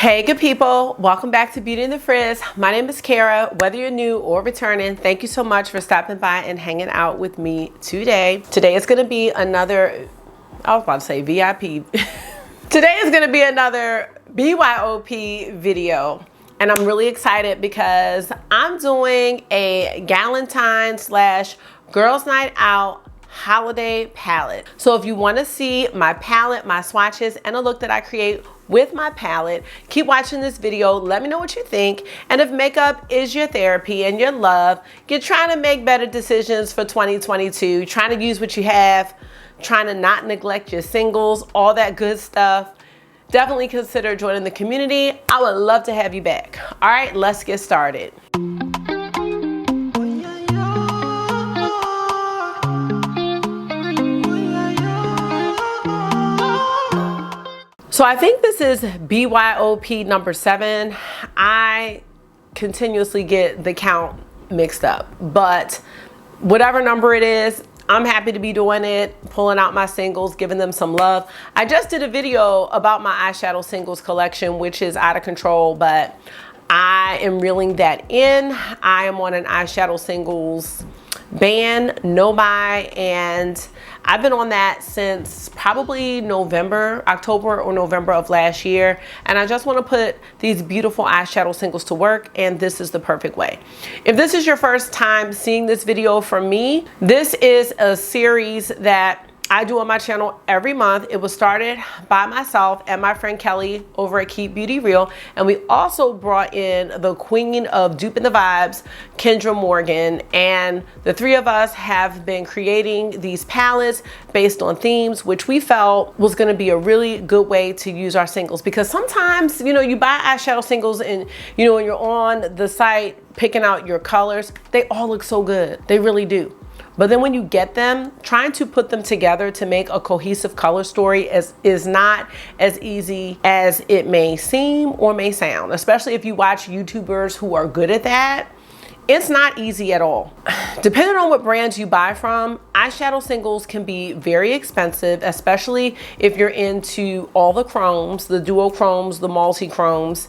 Hey good people, welcome back to Beauty and the Frizz. My name is Kara. Whether you're new or returning, thank you so much for stopping by and hanging out with me today. Today is going to be another, I was about to say VIP. Today is going to be another BYOP video. And I'm really excited because I'm doing a GALentine / Girls Night Out holiday palette. So if you want to see my palette, my swatches, and a look that I create with my palette, keep watching this video. Let me know what you think. And if makeup is your therapy and your love, you're trying to make better decisions for 2022, trying to use what you have, trying to not neglect your singles, all that good stuff, definitely consider joining the community. I would love to have you back. All right, let's get started. So I think this is BYOP number 7. I continuously get the count mixed up, but whatever number it is, I'm happy to be doing it, pulling out my singles, giving them some love. I just did a video about my eyeshadow singles collection, which is out of control, but I am reeling that in. I am on an eyeshadow singles ban, no buy, and I've been on that since probably October or November of last year. And I just want to put these beautiful eyeshadow singles to work, and this is the perfect way. If this is your first time seeing this video from me, this is a series that I do on my channel every month. It was started by myself and my friend Kelly over at Keep Beauty Real. And we also brought in the queen of duping the vibes, Kendra Morgan. And the three of us have been creating these palettes based on themes, which we felt was gonna be a really good way to use our singles. Because sometimes, you know, you buy eyeshadow singles and, you know, when you're on the site picking out your colors, they all look so good. They really do. But then when you get them, trying to put them together to make a cohesive color story is not as easy as it may seem or may sound, especially if you watch YouTubers who are good at that. It's not easy at all. Depending on what brands you buy from, eyeshadow singles can be very expensive, especially if you're into all the chromes, the duochromes, the multi-chromes.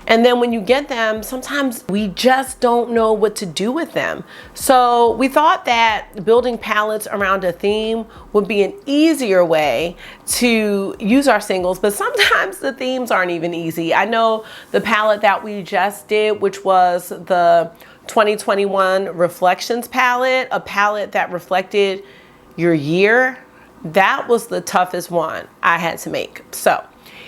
And then when you get them, sometimes we just don't know what to do with them. So we thought that building palettes around a theme would be an easier way to use our singles, but sometimes the themes aren't even easy. I know the palette that we just did, which was the 2021 Reflections palette, a palette that reflected your year, that was the toughest one I had to make. So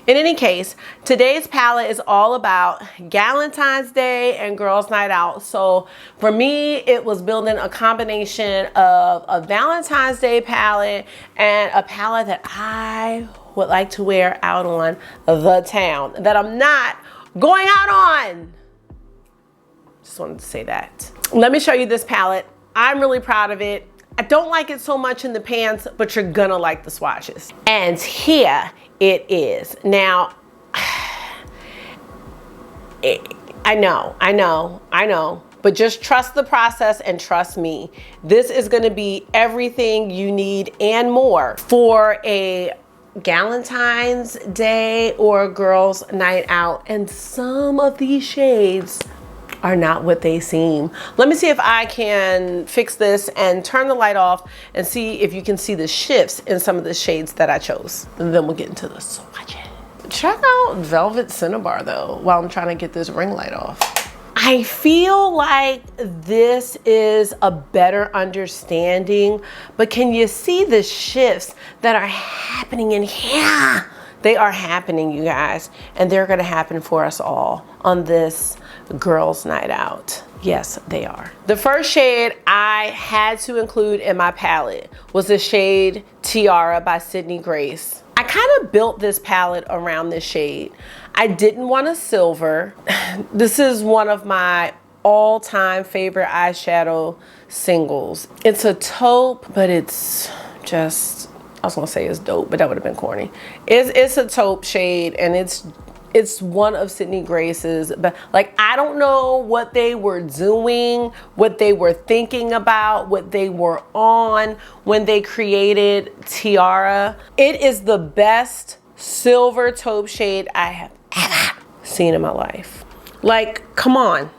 in any case, today's palette is all about Galentine's Day and Girls Night Out. So for me, it was building a combination of a Valentine's Day palette and a palette that I would like to wear out on the town, that I'm not going out on. Just wanted to say that. Let me show you this palette. I'm really proud of it. I don't like it so much in the pans, but you're gonna like the swatches. And here it is. Now, I know, but just trust the process and trust me. This is gonna be everything you need and more for a Galentine's Day or Girls Night Out. And some of these shades are not what they seem. Let me see if I can fix this and turn the light off and see if you can see the shifts in some of the shades that I chose. And then we'll get into the swatches. Check out Velvet Cinnabar though, while I'm trying to get this ring light off. I feel like this is a better understanding, but can you see the shifts that are happening in here? They are happening, you guys, and they're gonna happen for us all on this Girls Night Out. Yes, they are. The first shade I had to include in my palette was the shade Tiara by Sydney Grace. I kind of built this palette around this shade. I didn't want a silver. This is one of my all-time favorite eyeshadow singles. It's a taupe, but it's just, I was gonna say it's dope, but that would have been corny. It's a taupe shade, and it's one of Sydney Grace's, but like, I don't know what they were doing, what they were thinking about, what they were on when they created Tiara. It is the best silver taupe shade I have ever seen in my life. Like, come on.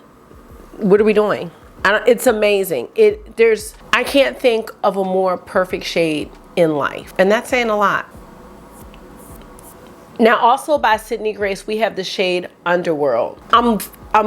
What are we doing? It's amazing. I can't think of a more perfect shade in life. And that's saying a lot. Now, also by Sydney Grace, we have the shade Underworld. I'm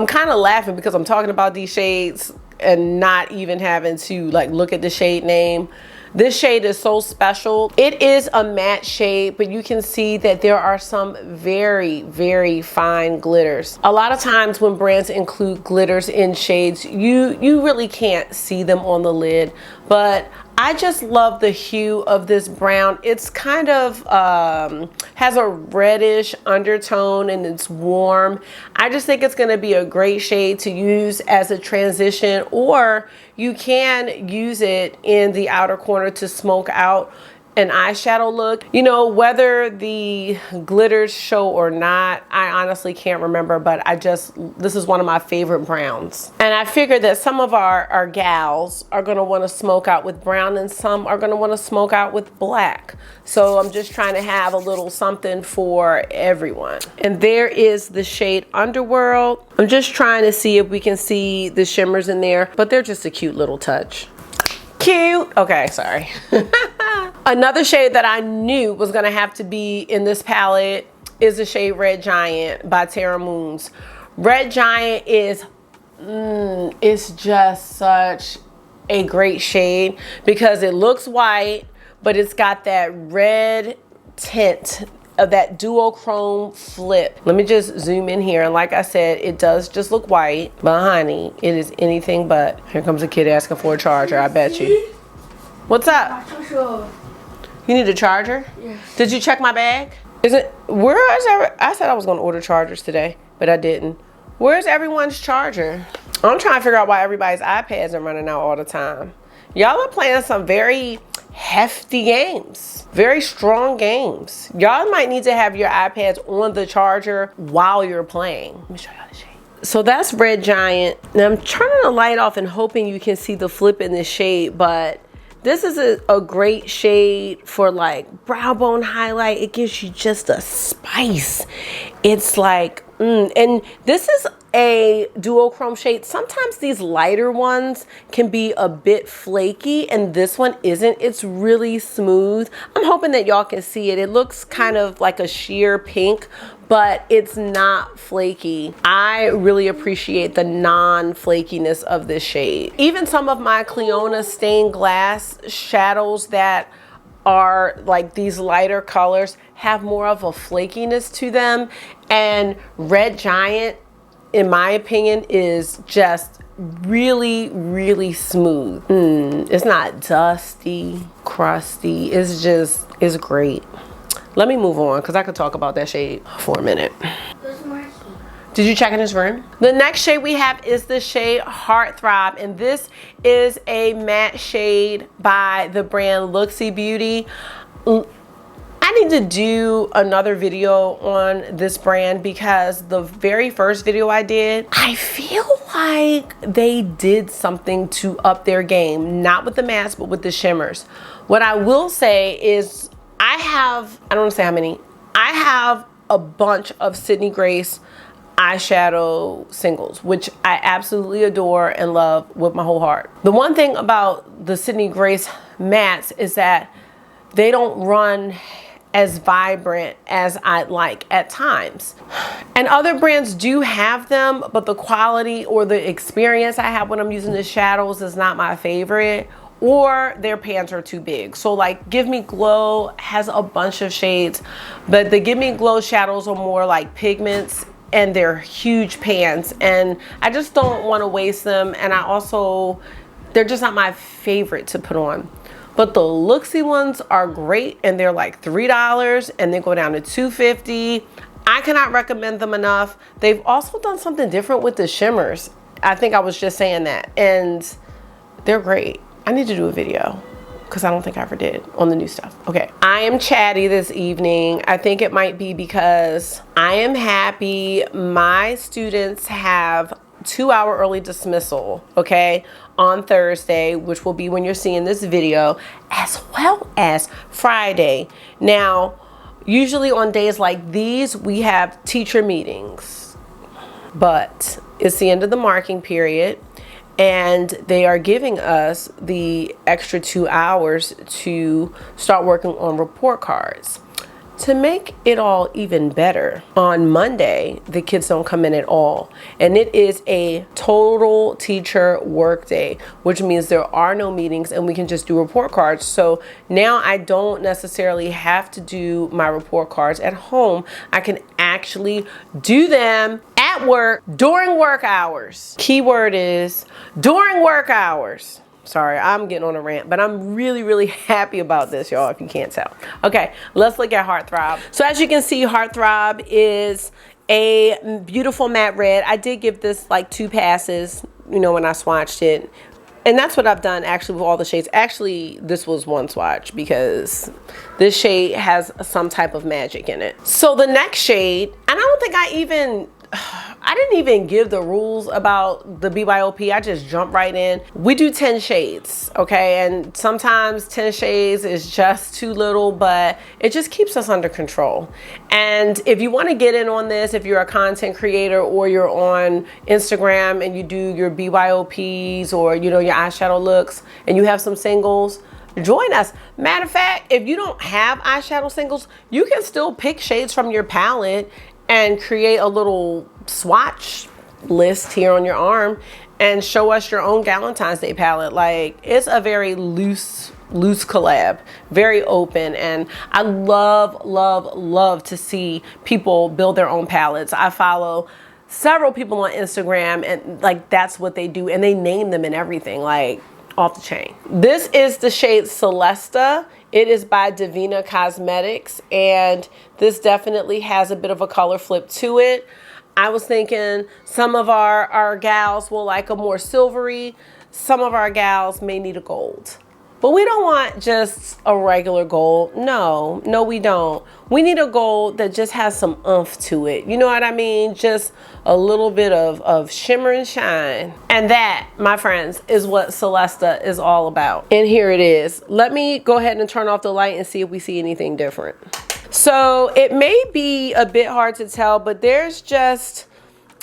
kind of laughing because I'm talking about these shades and not even having to like look at the shade name. This shade is so special. It is a matte shade, but you can see that there are some very, very fine glitters. A lot of times when brands include glitters in shades, you really can't see them on the lid, but I just love the hue of this brown. It's kind of has a reddish undertone and it's warm. I just think it's gonna be a great shade to use as a transition, or you can use it in the outer corner to smoke out an eyeshadow look. You know, whether the glitters show or not, I honestly can't remember, but this is one of my favorite browns. And I figured that some of our gals are gonna wanna smoke out with brown and some are gonna wanna smoke out with black. So I'm just trying to have a little something for everyone. And there is the shade Underworld. I'm just trying to see if we can see the shimmers in there, but they're just a cute little touch. Cute. Okay, sorry. Another shade that I knew was gonna have to be in this palette is the shade Red Giant by Terra Moons. Red Giant is, it's just such a great shade because it looks white, but it's got that red tint of that duochrome flip. Let me just zoom in here, and like I said, it does just look white, but honey, it is anything but. Here comes a kid asking for a charger, I bet you. What's up? You need a charger? Yes. Did you check my bag? I said I was gonna order chargers today, but I didn't. Where's everyone's charger? I'm trying to figure out why everybody's iPads are running out all the time. Y'all are playing some very hefty games, very strong games. Y'all might need to have your iPads on the charger while you're playing. Let me show y'all the shade. So that's Red Giant. Now I'm turning the light off and hoping you can see the flip in this shade, but this is a great shade for like brow bone highlight. It gives you just a spice. It's like, and this is a duochrome shade. Sometimes these lighter ones can be a bit flaky, and this one isn't. It's really smooth. I'm hoping that y'all can see it. It looks kind of like a sheer pink, but it's not flaky. I really appreciate the non-flakiness of this shade. Even some of my Cliona stained glass shadows that are like these lighter colors have more of a flakiness to them, and Red Giant, in my opinion, is just really, really smooth. It's not dusty, crusty. It's great. Let me move on because I could talk about that shade for a minute. Did you check in his room? The next shade we have is the shade Heartthrob, and this is a matte shade by the brand Looxi Beauty. I need to do another video on this brand because the very first video I did, I feel like they did something to up their game, not with the mattes, but with the shimmers. What I will say is I don't want to say how many, I have a bunch of Sydney Grace eyeshadow singles, which I absolutely adore and love with my whole heart. The one thing about the Sydney Grace mattes is that they don't run as vibrant as I'd like at times. And other brands do have them, but the quality or the experience I have when I'm using the shadows is not my favorite, or their pans are too big. So like Give Me Glow has a bunch of shades, but the Give Me Glow shadows are more like pigments and they're huge pans, and I just don't want to waste them, and they're just not my favorite to put on. But the Looxi ones are great, and they're like $3 and they go down to $2.50. I cannot recommend them enough. They've also done something different with the shimmers. I think I was just saying that, and they're great. I need to do a video because I don't think I ever did on the new stuff. Okay, I am chatty this evening. I think it might be because I am happy my students have 2-hour early dismissal, okay, on Thursday, which will be when you're seeing this video, as well as Friday. Now, usually on days like these, we have teacher meetings. but it's the end of the marking period, and they are giving us the extra 2 hours to start working on report cards. To make it all even better, on Monday, the kids don't come in at all. And it is a total teacher work day, which means there are no meetings and we can just do report cards. So now I don't necessarily have to do my report cards at home. I can actually do them at work during work hours. Keyword is during work hours. Sorry, I'm getting on a rant, but I'm really happy about this, y'all, if you can't tell. Okay, let's look at Heartthrob. So as you can see, Heartthrob is a beautiful matte red. I did give this like 2 passes, you know, when I swatched it. And that's what I've done actually with all the shades. Actually, this was 1 swatch because this shade has some type of magic in it. So the next shade, and I don't think I didn't even give the rules about the BYOP. I just jumped right in. We do 10 shades, okay? And sometimes 10 shades is just too little, but it just keeps us under control. And if you want to get in on this, if you're a content creator or you're on Instagram and you do your BYOPs or, you know, your eyeshadow looks and you have some singles, join us. Matter of fact, if you don't have eyeshadow singles, you can still pick shades from your palette and create a little swatch list here on your arm and show us your own GALentine's Day palette. Like, it's a very loose collab, very open, and I love to see people build their own palettes. I follow several people on Instagram and like that's what they do, and they name them and everything, like off the chain. This is the shade Celesta. It is by Devinah Cosmetics, and this definitely has a bit of a color flip to it. I was thinking some of our gals will like a more silvery. Some of our gals may need a gold. But we don't want just a regular gold. No, we don't. We need a gold that just has some oomph to it. You know what I mean? Just a little bit of shimmer and shine. And that, my friends, is what Celesta is all about. And here it is. Let me go ahead and turn off the light and see if we see anything different. So it may be a bit hard to tell, but there's just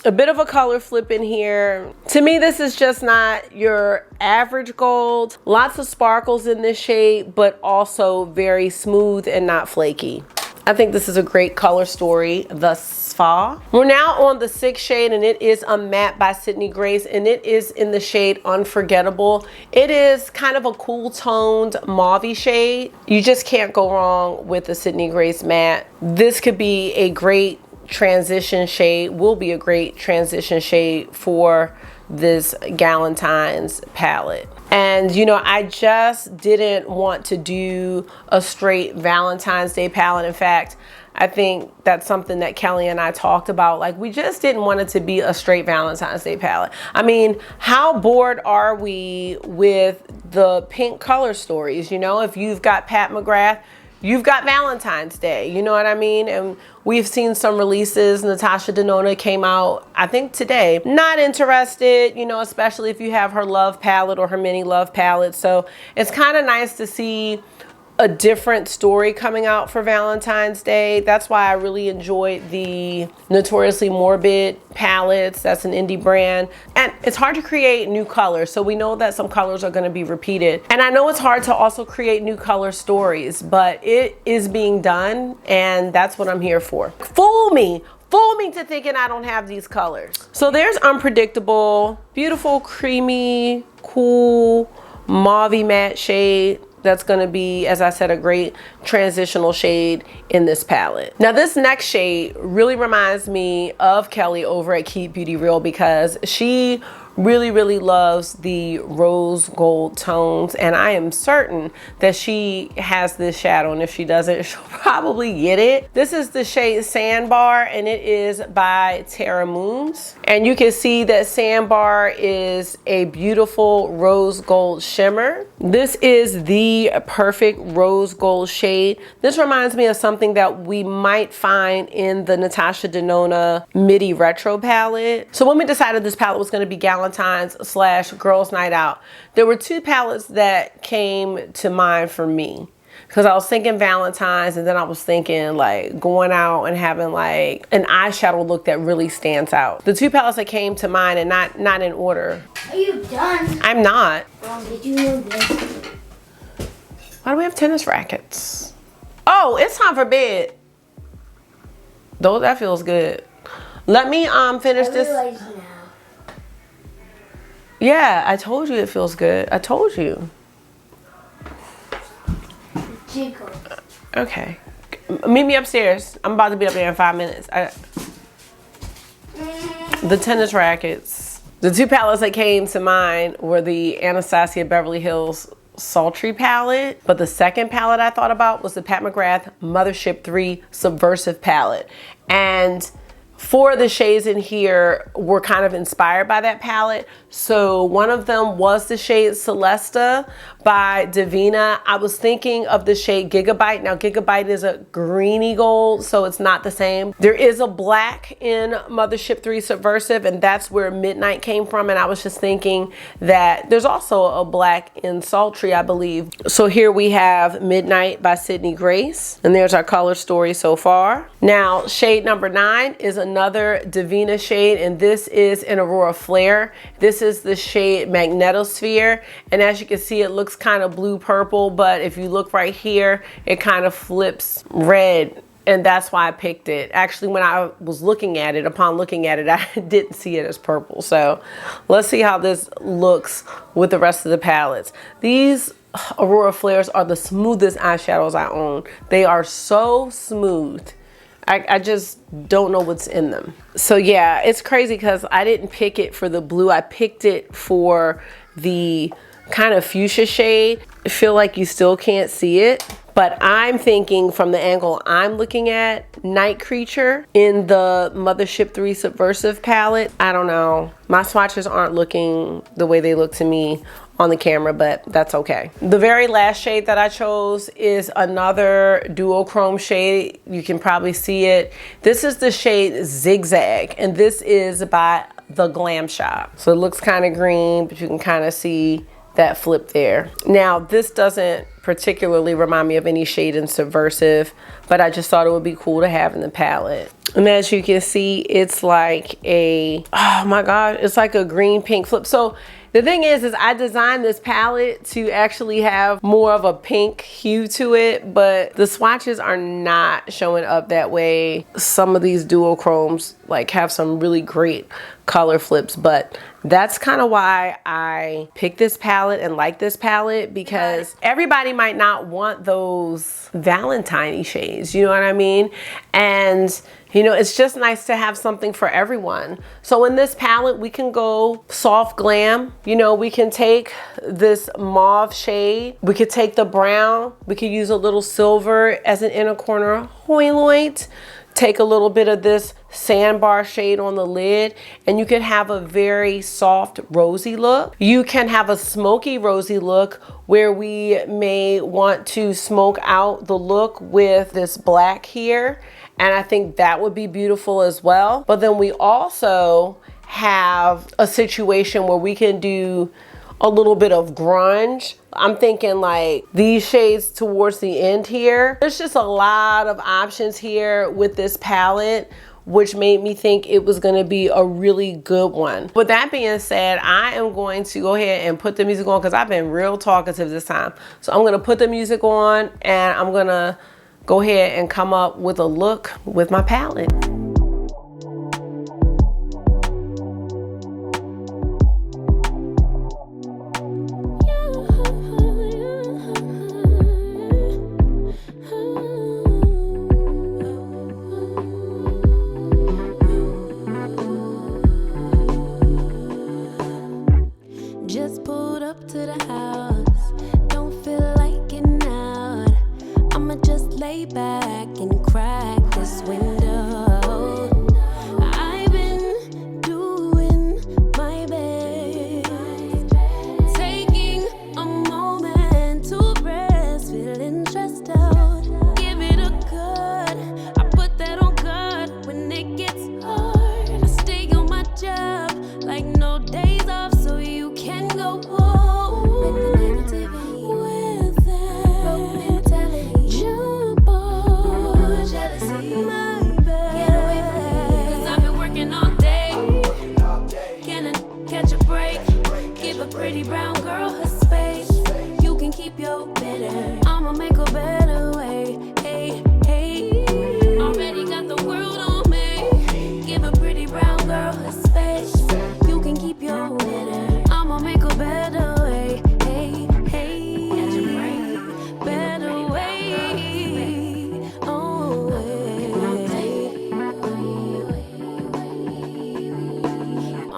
a bit of a color flip in here. To me, this is just not your average gold. Lots of sparkles in this shade, but also very smooth and not flaky. I think this is a great color story thus far. We're now on the 6th shade, and it is a matte by Sydney Grace, and it is in the shade Unforgettable. It is kind of a cool toned mauve-y shade. You just can't go wrong with the Sydney Grace matte. This could be a great transition shade, will be a great transition shade for this GALentine's palette. And you know, I just didn't want to do a straight Valentine's Day palette. In fact, I think that's something that Kelly and I talked about. Like, we just didn't want it to be a straight Valentine's Day palette. I mean, how bored are we with the pink color stories? You know, if you've got Pat McGrath, you've got Valentine's Day, you know what I mean? And we've seen some releases. Natasha Denona came out, I think today. Not interested, you know, especially if you have her love palette or her mini love palette. So it's kind of nice to see a different story coming out for Valentine's Day. That's why I really enjoyed the Notoriously Morbid palettes. That's an indie brand. And it's hard to create new colors, so we know that some colors are going to be repeated. And I know it's hard to also create new color stories, but it is being done, and that's what I'm here for. Fool me to thinking I don't have these colors. So there's Unpredictable, beautiful, creamy, cool, mauve matte shade. That's going to be, as I said, a great transitional shade in this palette. Now, this next shade really reminds me of Kelly over at Keep Beauty Real, because she really loves the rose gold tones, and I am certain that she has this shadow, and if she doesn't, she'll probably get it. This is the shade Sandbar, and it is by Terra Moons, and you can see that Sandbar is a beautiful rose gold shimmer. This is the perfect rose gold shade. This reminds me of something that we might find in the Natasha Denona Midi Retro palette. So when we decided this palette was going to be Galentine's / Girls Night Out, there were 2 palettes that came to mind for me. Because I was thinking Valentine's, and then I was thinking like going out and having like an eyeshadow look that really stands out. The two palettes that came to mind, and not in order. Are you done? I'm not. Did you know this? Why do we have tennis rackets? Oh, it's time for bed. Though that feels good. Let me finish this. Now. Yeah, I told you it feels good. I told you. Jiggles. Okay. Meet me upstairs. I'm about to be up there in 5 minutes. The tennis rackets. The two palettes that came to mind were the Anastasia Beverly Hills Sultry palette, but the second palette I thought about was the Pat McGrath Mothership 3 Subversive palette. And 4 of the shades in here were kind of inspired by that palette. So one of them was the shade Celesta by Devinah. I was thinking of the shade Gigabyte. Now Gigabyte is a greeny gold, so it's not the same. There is a black in Mothership 3 Subversive, and that's where Midnight came from. And I was just thinking that there's also a black in Sultry, I believe. So here we have Midnight by Sydney Grace, and there's our color story so far. Now shade number 9 is another Devinah shade, and this is in Aurora Flare. This is the shade Magnetosphere, and as you can see, it looks kind of blue purple, but if you look right here, it kind of flips red, and that's why I picked it. Actually, when I was looking at it, upon looking at it, I didn't see it as purple. So let's see how this looks with the rest of the palettes. These Aurora Flares are the smoothest eyeshadows I own. They are so smooth. I just don't know what's in them. So yeah, it's crazy because I didn't pick it for the blue. I picked it for the kind of fuchsia shade. I feel like you still can't see it, but I'm thinking from the angle I'm looking at, Night Creature in the Mothership 3 Subversive palette. I don't know. My swatches aren't looking the way they look to me on the camera, but that's okay. The very last shade that I chose is another duochrome shade. You can probably see it. This is the shade Zig Zag, and this is by the Glam Shop. So it looks kind of green, but you can kind of see that flip there. Now, this doesn't particularly remind me of any shade in Subversive, but I just thought it would be cool to have in the palette. And as you can see, it's like a, oh my God, it's like a green pink flip. So the thing is I designed this palette to actually have more of a pink hue to it, but the swatches are not showing up that way. Some of these duochromes like have some really great color flips, but that's kind of why I picked this palette and like this palette, because everybody might not want those Valentine shades, you know what I mean? And you know, it's just nice to have something for everyone. So in this palette, we can go soft glam. You know, we can take this mauve shade. We could take the brown. We could use a little silver as an inner corner highlight. Take a little bit of this Sandbar shade on the lid, and you can have a very soft rosy look. You can have a smoky rosy look where we may want to smoke out the look with this black here. And I think that would be beautiful as well. But then we also have a situation where we can do a little bit of grunge. I'm thinking like these shades towards the end here. There's just a lot of options here with this palette, which made me think it was gonna be a really good one. With that being said, I am going to go ahead and put the music on because I've been real talkative this time. So I'm gonna put the music on and I'm gonna go ahead and come up with a look with my palette. Just pulled up to the house, don't feel like getting out. I'ma just lay back and crack this window.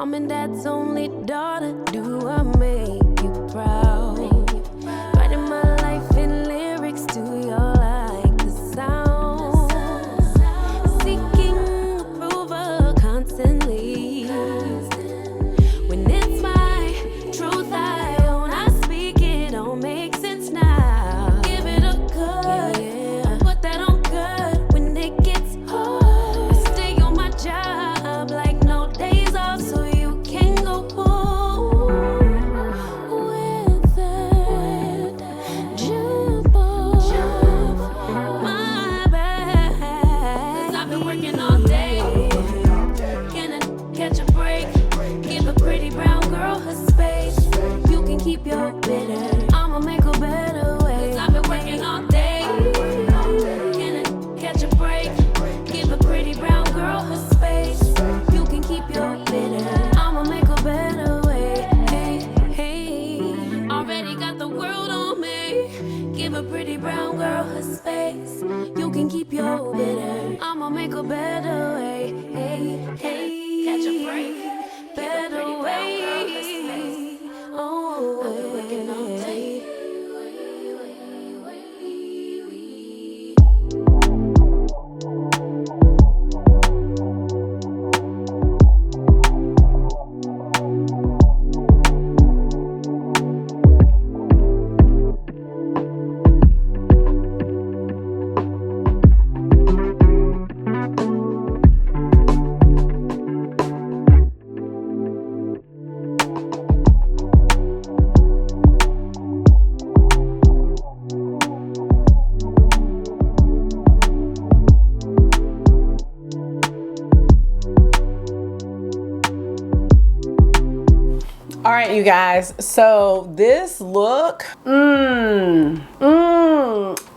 Mom and dad's only daughter, do I make you proud? Writing my life in lyrics, do you like the sound? Seeking approval constantly. When it's my truth I own, I speak it, don't make sense now. Give it a cut, yeah. Put that on cut when it gets hard. I stay on my job like no days off, so you can go pull with that jump off my back. 'Cause I've been working all day. Can I catch a break? Give a pretty brown girl her space. You can keep your bitter. I'ma make a better way. 'Cause I've been working all day. Can I catch a break? Give a pretty brown girl her space. You can keep your bitter. I'ma make a better way. Hey, hey. Already got the world on me. Give a pretty brown girl her space. You can keep your bitter. I'ma make a better way. Hey, hey. Catch a break. Better way. Oh, working all day. All right, you guys, so this look,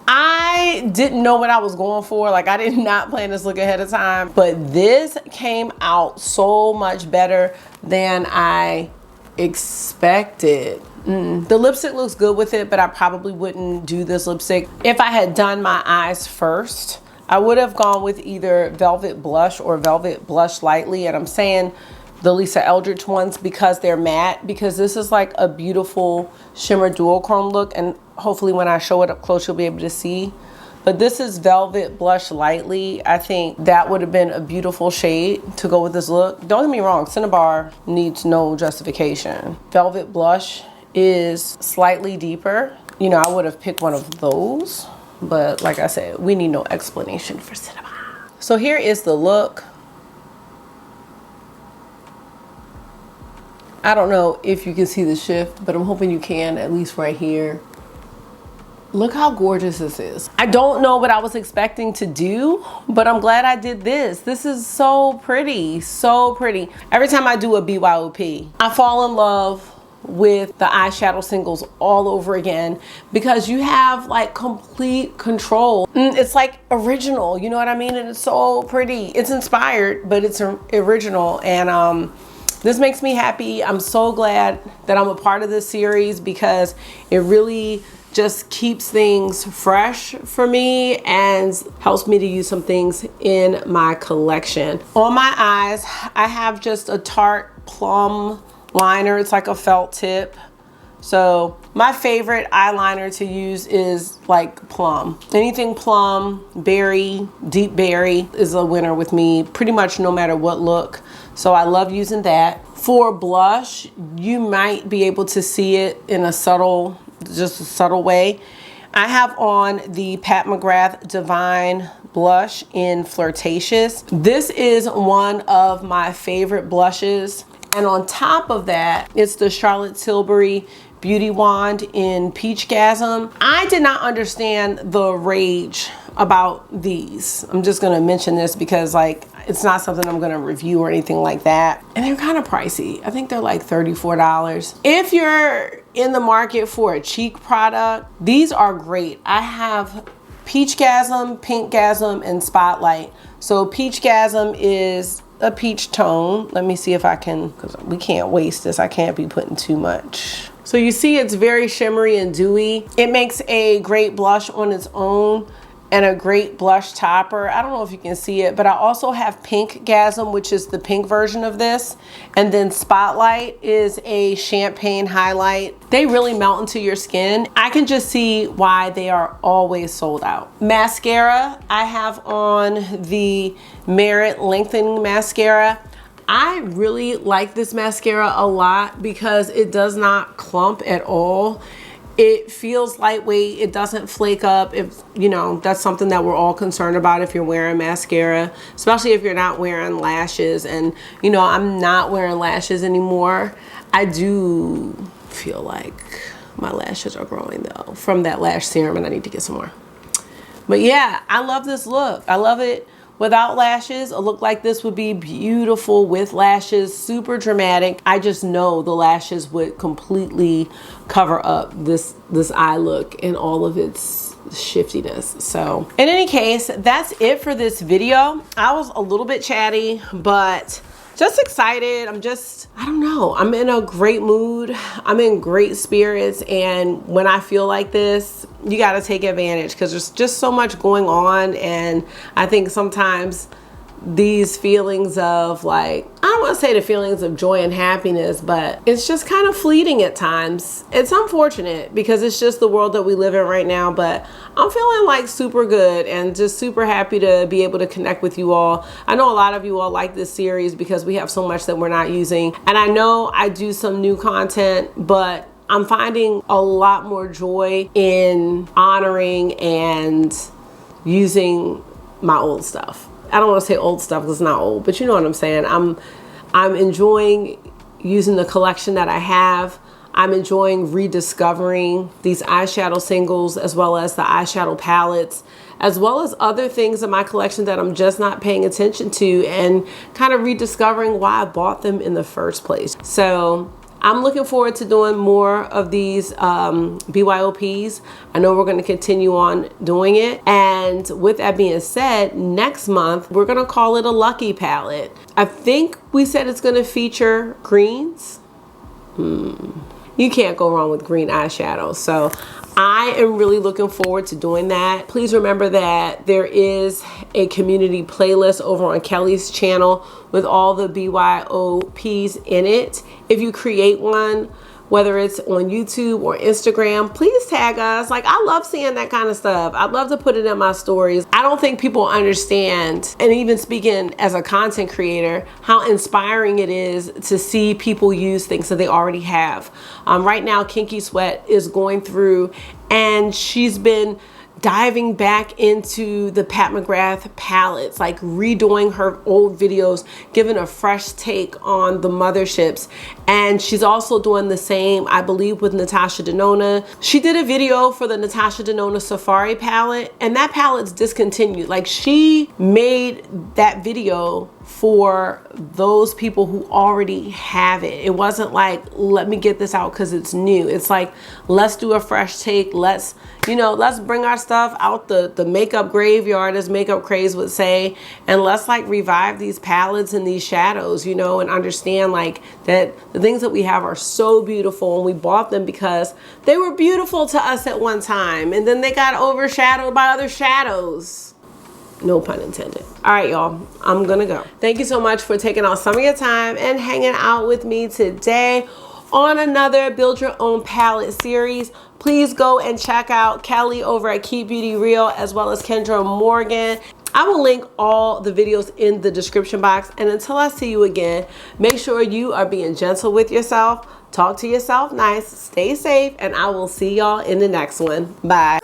I didn't know what I was going for. Like, I did not plan this look ahead of time, but this came out so much better than I expected. The lipstick looks good with it, but I probably wouldn't do this lipstick. If I had done my eyes first, I would have gone with either Velvet Blush or Velvet Blush Lightly, and I'm saying the Lisa Eldridge ones because they're matte, because this is like a beautiful shimmer duochrome look, and hopefully when I show it up close you'll be able to see. But this is Velvet Blush Lightly. I think that would have been a beautiful shade to go with this look. Don't get me wrong, Sandbar needs no justification. Velvet Blush is slightly deeper. You know, I would have picked one of those, but like I said, we need no explanation for Sandbar. So here is the look. I don't know if you can see the shift, but I'm hoping you can, at least right here. Look how gorgeous this is. I don't know what I was expecting to do, but I'm glad I did this. This is so pretty, so pretty. Every time I do a BYOP, I fall in love with the eyeshadow singles all over again, because you have like complete control. It's like original, you know what I mean? And it's so pretty. It's inspired, but it's original. And this makes me happy. I'm so glad that I'm a part of this series, because it really just keeps things fresh for me and helps me to use some things in my collection. On my eyes, I have just a Tarte Plum liner. It's like a felt tip. So my favorite eyeliner to use is like plum. Anything plum, berry, deep berry is a winner with me pretty much no matter what look. So I love using that. For blush, you might be able to see it in a subtle, just a subtle way. I have on the Pat McGrath Divine blush in Flirtatious. This is one of my favorite blushes. And on top of that, it's the Charlotte Tilbury Beauty Wand in Peachgasm. I did not understand the rage about these. I'm just gonna mention this because like it's not something I'm gonna review or anything like that. And they're kind of pricey. I think they're like $34. If you're in the market for a cheek product, these are great. I have Peachgasm, Pinkgasm, and Spotlight. So Peachgasm is a peach tone. Let me see if I can, because we can't waste this. I can't be putting too much. So you see it's very shimmery and dewy. It makes a great blush on its own. and a great blush topper. I don't know if you can see it, but I also have Pink Gasm, which is the pink version of this. And then Spotlight is a champagne highlight. They really melt into your skin. I can just see why they are always sold out. Mascara, I have on the Merit Lengthening Mascara. I really like this mascara a lot because it does not clump at all. It feels lightweight. It doesn't flake up. If you know, that's something that we're all concerned about if you're wearing mascara, especially if you're not wearing lashes. And you know, I'm not wearing lashes anymore. I do feel like my lashes are growing though from that lash serum, and I need to get some more. But yeah, I love this look. I love it. Without lashes, a look like this would be beautiful. With lashes, super dramatic. I just know the lashes would completely cover up this eye look and all of its shiftiness. So in any case, that's it for this video. I was a little bit chatty, but just excited. I don't know, I'm in a great mood. I'm in great spirits, and when I feel like this, you got to take advantage because there's just so much going on. And I think sometimes these feelings of like, I don't want to say the feelings of joy and happiness, but it's just kind of fleeting at times. It's unfortunate because it's just the world that we live in right now, but I'm feeling like super good and just super happy to be able to connect with you all. I know a lot of you all like this series because we have so much that we're not using. And I know I do some new content, but I'm finding a lot more joy in honoring and using my old stuff. I don't want to say old stuff because it's not old, but you know what I'm saying. I'm enjoying using the collection that I have. I'm enjoying rediscovering these eyeshadow singles as well as the eyeshadow palettes, as well as other things in my collection that I'm just not paying attention to, and kind of rediscovering why I bought them in the first place. So I'm looking forward to doing more of these BYOPs. I know we're going to continue on doing it. And with that being said, next month, we're going to call it a Lucky palette. I think we said it's going to feature greens. You can't go wrong with green eyeshadow. So I am really looking forward to doing that. Please remember that there is a community playlist over on Kelly's channel with all the BYOPs in it. If you create one, whether it's on YouTube or Instagram, please tag us. Like, I love seeing that kind of stuff. I'd love to put it in my stories. I don't think people understand, and even speaking as a content creator, how inspiring it is to see people use things that they already have. Right now, Kinky Sweat is going through, and she's been diving back into the Pat McGrath palettes, like redoing her old videos, giving a fresh take on the motherships. And she's also doing the same, I believe, with Natasha Denona. She did a video for the Natasha Denona Safari palette, and that palette's discontinued. Like, she made that video for those people who already have it. It wasn't like, let me get this out because it's new. It's like, let's do a fresh take. Let's bring our stuff out the makeup graveyard, as Makeup Craze would say, and let's like revive these palettes and these shadows, and understand like that the things that we have are so beautiful, and we bought them because they were beautiful to us at one time, and then they got overshadowed by other shadows. No pun intended. All right, y'all, I'm gonna go. Thank you so much for taking out some of your time and hanging out with me today on another Build Your Own Palette series. Please go and check out Kelly over at Keep Beauty Real, as well as Kendra Morgan. I will link all the videos in the description box. And until I see you again, make sure you are being gentle with yourself. Talk to yourself nice, stay safe, and I will see y'all in the next one. Bye.